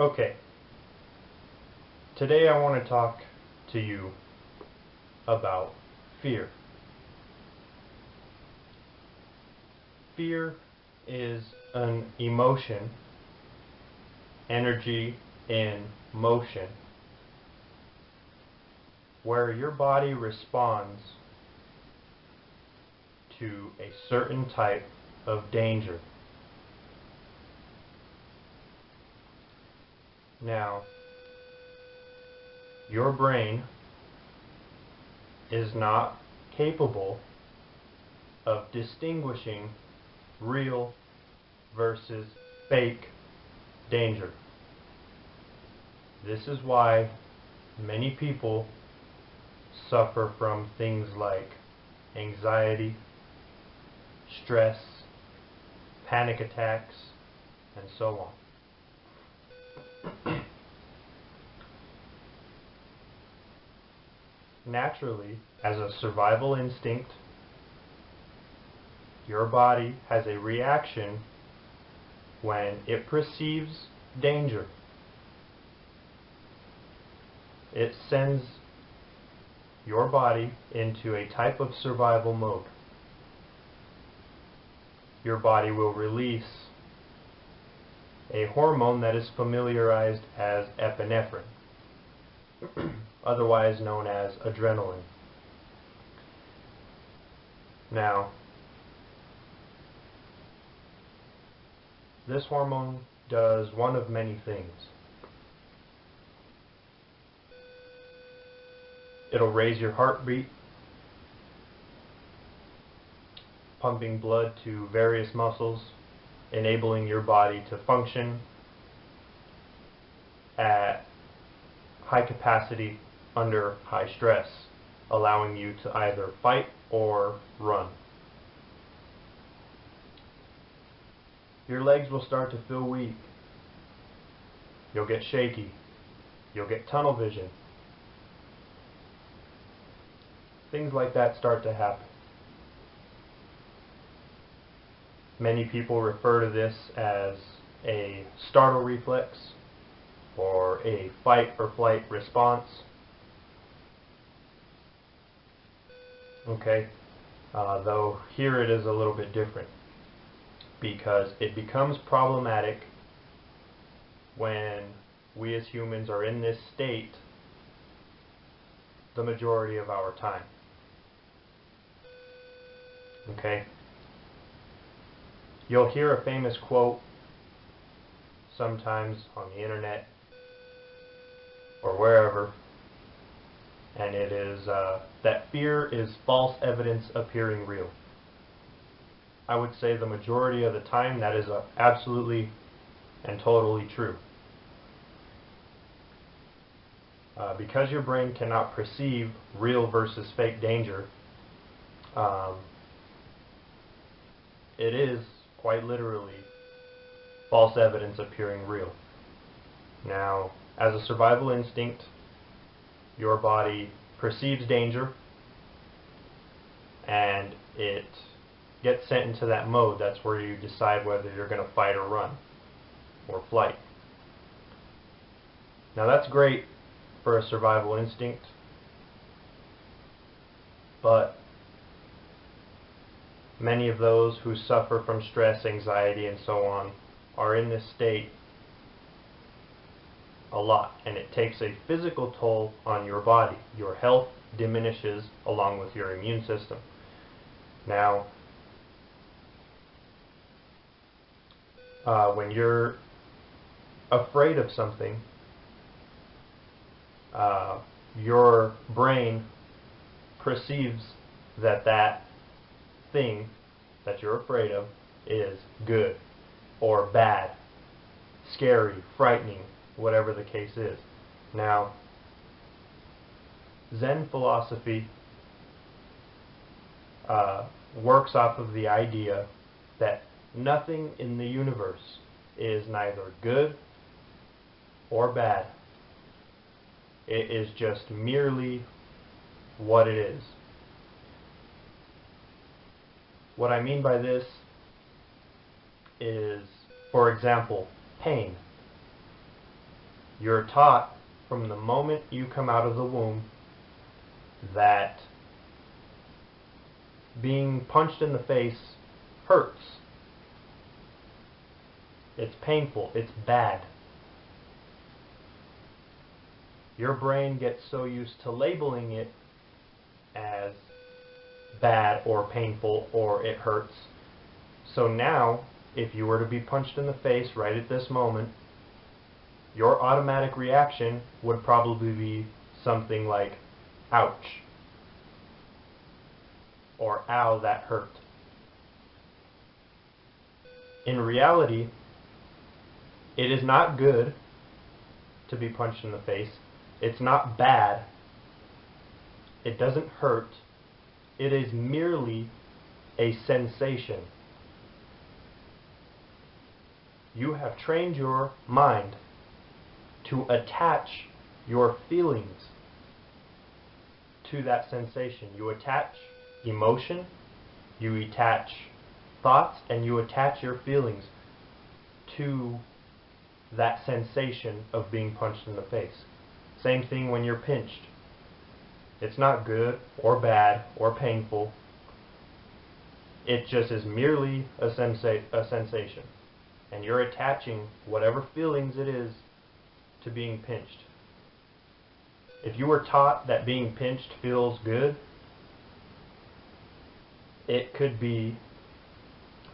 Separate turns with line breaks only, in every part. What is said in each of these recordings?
Okay, today I want to talk to you about fear. Fear is an emotion, energy in motion, where your body responds to a certain type of danger. Now, your brain is not capable of distinguishing real versus fake danger. This is why many people suffer from things like anxiety, stress, panic attacks, and so on. Naturally, as a survival instinct, your body has a reaction when it perceives danger. It sends your body into a type of survival mode. Your body will release a hormone that is familiarized as epinephrine, otherwise known as adrenaline. Now, this hormone does one of many things. It'll raise your heartbeat, pumping blood to various muscles, enabling your body to function at high capacity under high stress, allowing you to either fight or run. Your legs will start to feel weak. You'll get shaky. You'll get tunnel vision. Things like that start to happen. Many people refer to this as a startle reflex or a fight or flight response. Okay, though here it is a little bit different, because it becomes problematic when we as humans are in this state the majority of our time. Okay? You'll hear a famous quote sometimes on the internet or wherever, and it is that fear is false evidence appearing real. I would say the majority of the time that is absolutely and totally true. Because your brain cannot perceive real versus fake danger, it is quite literally false evidence appearing real. Now, as a survival instinct, your body perceives danger and it gets sent into that mode. That's where you decide whether you're going to fight or run or flight. Now that's great for a survival instinct, but many of those who suffer from stress, anxiety, and so on are in this state a lot, and it takes a physical toll on your body. Your health diminishes along with your immune system. Now, when you're afraid of something, your brain perceives that that thing that you're afraid of is good or bad, scary, frightening, whatever the case is. Now, Zen philosophy works off of the idea that nothing in the universe is neither good or bad. It is just merely what it is. What I mean by this is, for example, pain. You're taught from the moment you come out of the womb that being punched in the face hurts. It's painful. It's bad. Your brain gets so used to labeling it as bad or painful or it hurts. So now, if you were to be punched in the face right at this moment, your automatic reaction would probably be something like, ouch, or ow, that hurt. In reality, it is not good to be punched in the face. It's not bad. It doesn't hurt. It is merely a sensation. You have trained your mind to attach your feelings to that sensation. You attach emotion, you attach thoughts, and you attach your feelings to that sensation of being punched in the face. Same thing when you're pinched. It's not good or bad or painful. It just is merely a sensation. And you're attaching whatever feelings it is to being pinched. If you were taught that being pinched feels good, it could be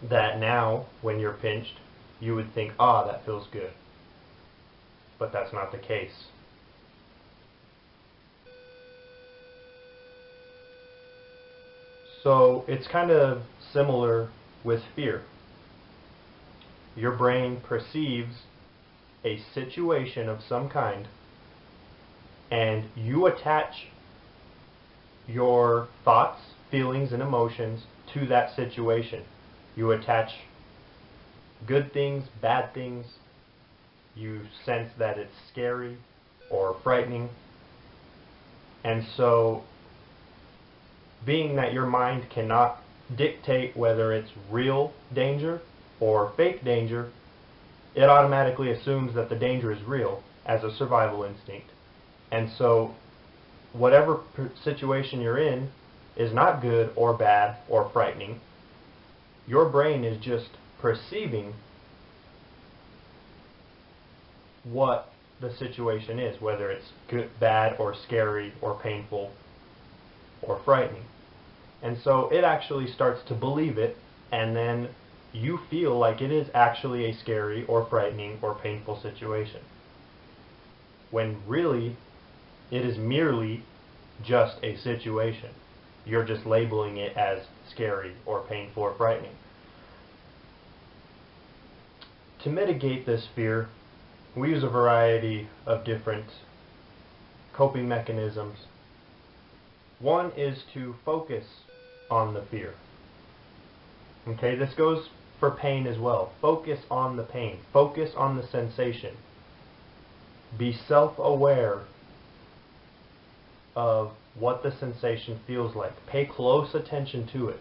that now, when you're pinched, you would think, ah, that feels good. But that's not the case. So it's kind of similar with fear. Your brain perceives a situation of some kind, and you attach your thoughts, feelings, and emotions to that situation. You attach good things, bad things. You sense that it's scary or frightening. And so, being that your mind cannot dictate whether it's real danger or fake danger, it automatically assumes that the danger is real as a survival instinct. And so, whatever situation you're in is not good or bad or frightening. Your brain is just perceiving what the situation is, whether it's good, bad, or scary, or painful, or frightening. And so it actually starts to believe it, and then you feel like it is actually a scary, or frightening, or painful situation. When really, it is merely just a situation. You're just labeling it as scary, or painful, or frightening. To mitigate this fear, we use a variety of different coping mechanisms. One is to focus on the fear. Okay, this goes for pain as well. Focus on the pain. Focus on the sensation. Be self-aware of what the sensation feels like. Pay close attention to it.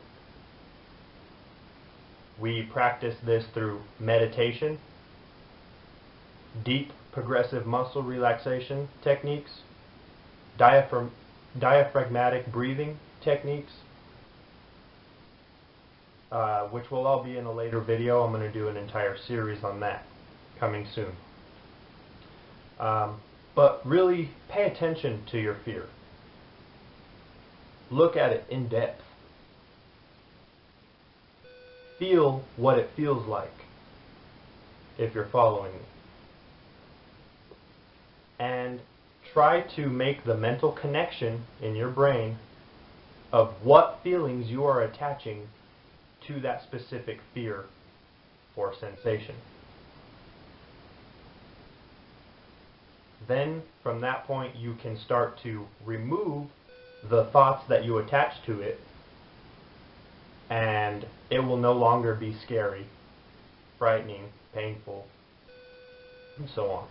We practice this through meditation, deep progressive muscle relaxation techniques, diaphragmatic breathing techniques, which will all be in a later video. I'm going to do an entire series on that coming soon. But really pay attention to your fear. Look at it in depth. Feel what it feels like, if you're following me. And try to make the mental connection in your brain of what feelings you are attaching to that specific fear or sensation. Then, from that point, you can start to remove the thoughts that you attach to it, and it will no longer be scary, frightening, painful, and so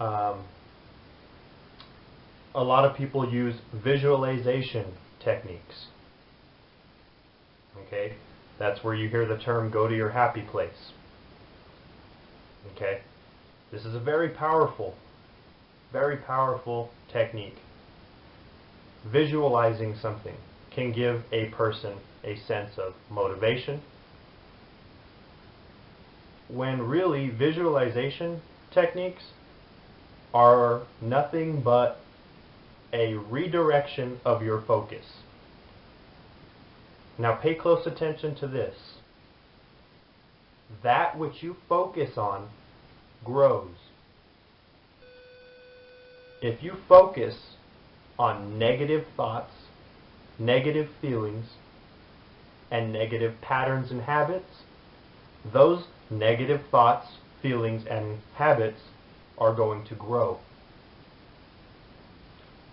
on. A lot of people use visualization techniques. Okay? That's where you hear the term, go to your happy place. Okay? This is a very powerful technique. Visualizing something can give a person a sense of motivation, when really visualization techniques are nothing but a redirection of your focus. Now pay close attention to this. That which you focus on grows. If you focus on negative thoughts, negative feelings, and negative patterns and habits, those negative thoughts, feelings, and habits are going to grow.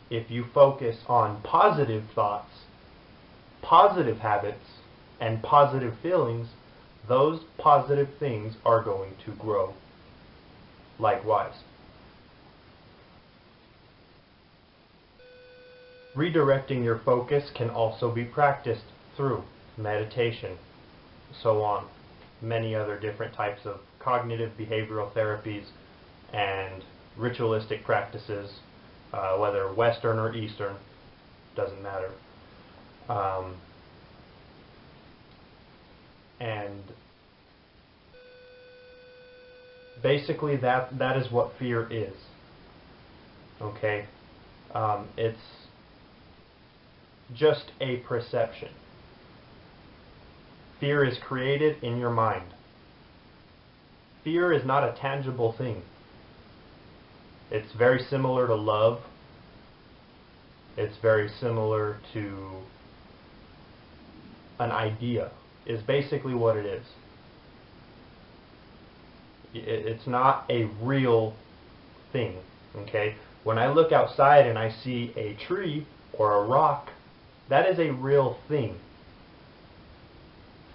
If you focus on positive thoughts, positive habits, and positive feelings, those positive things are going to grow likewise. Redirecting your focus can also be practiced through meditation, so on. Many other different types of cognitive behavioral therapies and ritualistic practices, whether Western or Eastern, doesn't matter. And basically that is what fear is. Okay? It's just a perception. Fear is created in your mind. Fear is not a tangible thing. It's very similar to love. It's very similar to an idea, is basically what it is. It's not a real thing. Okay? When I look outside and I see a tree or a rock, that is a real thing.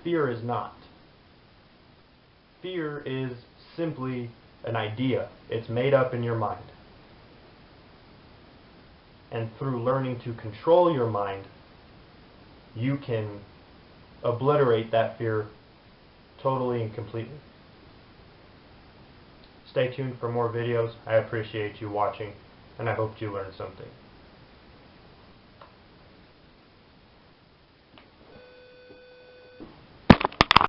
Fear is not. Fear is simply an idea. It's made up in your mind. And through learning to control your mind, you can obliterate that fear totally and completely. Stay tuned for more videos. I appreciate you watching, and I hope you learned something.